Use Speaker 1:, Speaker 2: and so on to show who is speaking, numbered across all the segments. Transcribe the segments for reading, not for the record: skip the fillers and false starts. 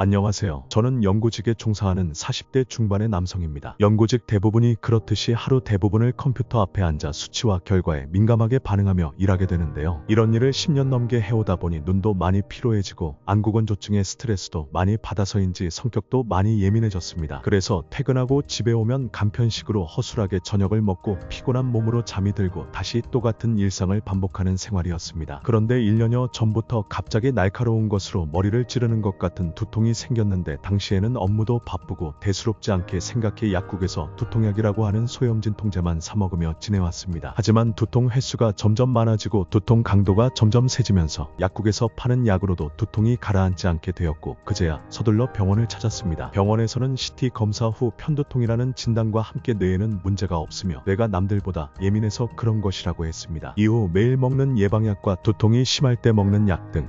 Speaker 1: 안녕하세요. 저는 연구직에 종사하는 40대 중반의 남성입니다. 연구직 대부분이 그렇듯이 하루 대부분을 컴퓨터 앞에 앉아 수치와 결과에 민감하게 반응하며 일하게 되는데요. 이런 일을 10년 넘게 해오다 보니 눈도 많이 피로해지고 안구건조증의 스트레스도 많이 받아서인지 성격도 많이 예민해졌습니다. 그래서 퇴근하고 집에 오면 간편식으로 허술하게 저녁을 먹고 피곤한 몸으로 잠이 들고 다시 똑같은 일상을 반복하는 생활이었습니다. 그런데 1년여 전부터 갑자기 날카로운 것으로 머리를 찌르는 것 같은 두통이 생겼는데 당시에는 업무도 바쁘고 대수롭지 않게 생각해 약국에서 두통약이라고 하는 소염진 통제만 사 먹으며 지내왔습니다. 하지만 두통 횟수가 점점 많아지고 두통 강도가 점점 세지면서 약국에서 파는 약으로도 두통이 가라앉지 않게 되었고 그제야 서둘러 병원을 찾았습니다. 병원에서는 CT 검사 후 편두통이라는 진단과 함께 뇌에는 문제가 없으며 뇌가 남들보다 예민해서 그런 것이라고 했습니다. 이후 매일 먹는 예방약과 두통이 심할 때 먹는 약 등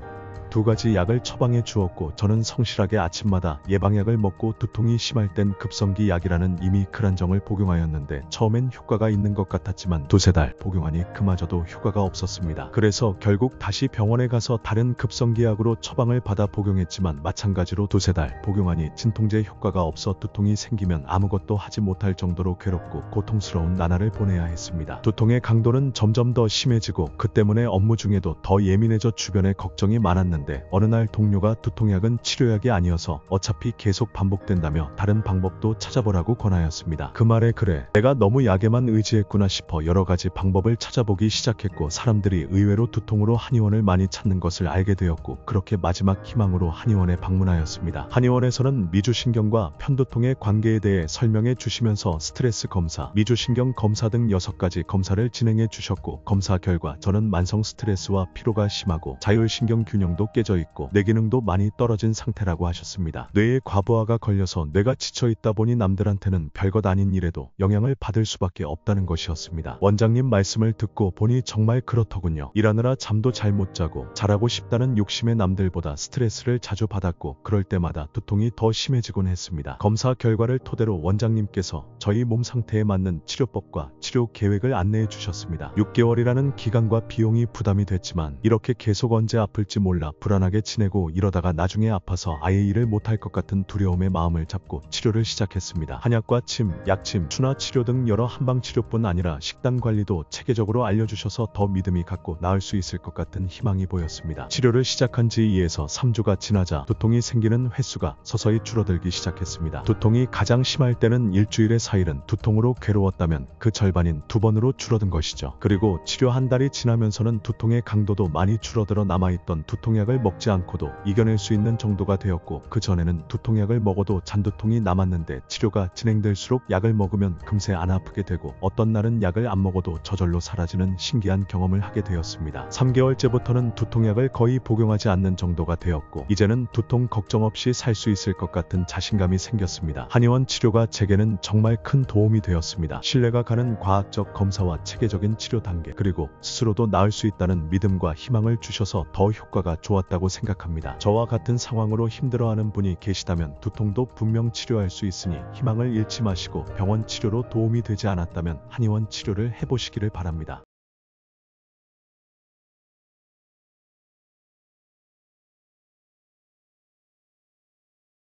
Speaker 1: 2가지 약을 처방해 주었고 저는 성실하게 아침마다 예방약을 먹고 두통이 심할 땐 급성기 약이라는 이미크란정을 복용하였는데 처음엔 효과가 있는 것 같았지만 2~3달 복용하니 그마저도 효과가 없었습니다. 그래서 결국 다시 병원에 가서 다른 급성기 약으로 처방을 받아 복용했지만 마찬가지로 2~3달 복용하니 진통제 효과가 없어 두통이 생기면 아무것도 하지 못할 정도로 괴롭고 고통스러운 나날을 보내야 했습니다. 두통의 강도는 점점 더 심해지고 그 때문에 업무 중에도 더 예민해져 주변에 걱정이 많았는데 어느 날 동료가 두통약은 치료약이 아니어서 어차피 계속 반복된다며 다른 방법도 찾아보라고 권하였습니다. 그 말에 그래 내가 너무 약에만 의지했구나 싶어 여러 가지 방법을 찾아보기 시작했고 사람들이 의외로 두통으로 한의원을 많이 찾는 것을 알게 되었고 그렇게 마지막 희망으로 한의원에 방문하였습니다. 한의원에서는 미주신경과 편두통의 관계에 대해 설명해 주시면서 스트레스 검사, 미주신경 검사 등 6가지 검사를 진행해 주셨고 검사 결과 저는 만성 스트레스와 피로가 심하고 자율신경 균형도 깨져 있고 뇌 기능도 많이 떨어진 상태라고 하셨습니다. 뇌에 과부하가 걸려서 뇌가 지쳐 있다 보니 남들한테는 별것 아닌 일에도 영향을 받을 수밖에 없다는 것이었습니다. 원장님 말씀을 듣고 보니 정말 그렇더군요. 일하느라 잠도 잘 못 자고 잘하고 싶다는 욕심에 남들보다 스트레스를 자주 받았고 그럴 때마다 두통이 더 심해지곤 했습니다. 검사 결과를 토대로 원장님께서 저희 몸 상태에 맞는 치료법과 치료 계획을 안내해 주셨습니다. 6개월이라는 기간과 비용이 부담이 됐지만 이렇게 계속 언제 아플지 몰라 불안하게 지내고 이러다가 나중에 아파서 아예 일을 못할 것 같은 두려움에 마음을 잡고 치료를 시작했습니다. 한약과 침, 약침, 추나 치료 등 여러 한방치료뿐 아니라 식단 관리도 체계적으로 알려주셔서 더 믿음이 갔고 나을 수 있을 것 같은 희망이 보였습니다. 치료를 시작한 지 2에서 3주가 지나자 두통이 생기는 횟수가 서서히 줄어들기 시작했습니다. 두통이 가장 심할 때는 일주일에 4일은 두통으로 괴로웠다면 그 절반인 2번으로 줄어든 것이죠. 그리고 치료 한 달이 지나면서는 두통의 강도도 많이 줄어들어 남아있던 두통약을 먹지 않고도 이겨낼 수 있는 정도가 되었고 그 전에는 두통약을 먹어도 잔두통이 남았는데 치료가 진행될수록 약을 먹으면 금세 안 아프게 되고 어떤 날은 약을 안 먹어도 저절로 사라지는 신기한 경험을 하게 되었습니다. 3개월째부터는 두통약을 거의 복용하지 않는 정도가 되었고 이제는 두통 걱정 없이 살 수 있을 것 같은 자신감이 생겼습니다. 한의원 치료가 제게는 정말 큰 도움이 되었습니다. 신뢰가 가는 과학적 검사와 체계적인 치료 단계 그리고 스스로도 나을 수 있다는 믿음과 희망을 주셔서 더 효과가 좋았다고 생각합니다. 저와 같은 상황으로 힘들어하는 분이 계시다면 두통도 분명 치료할 수 있으니 희망을 잃지 마시고 병원 치료로 도움이 되지 않았다면 한의원 치료를 해보시기를 바랍니다.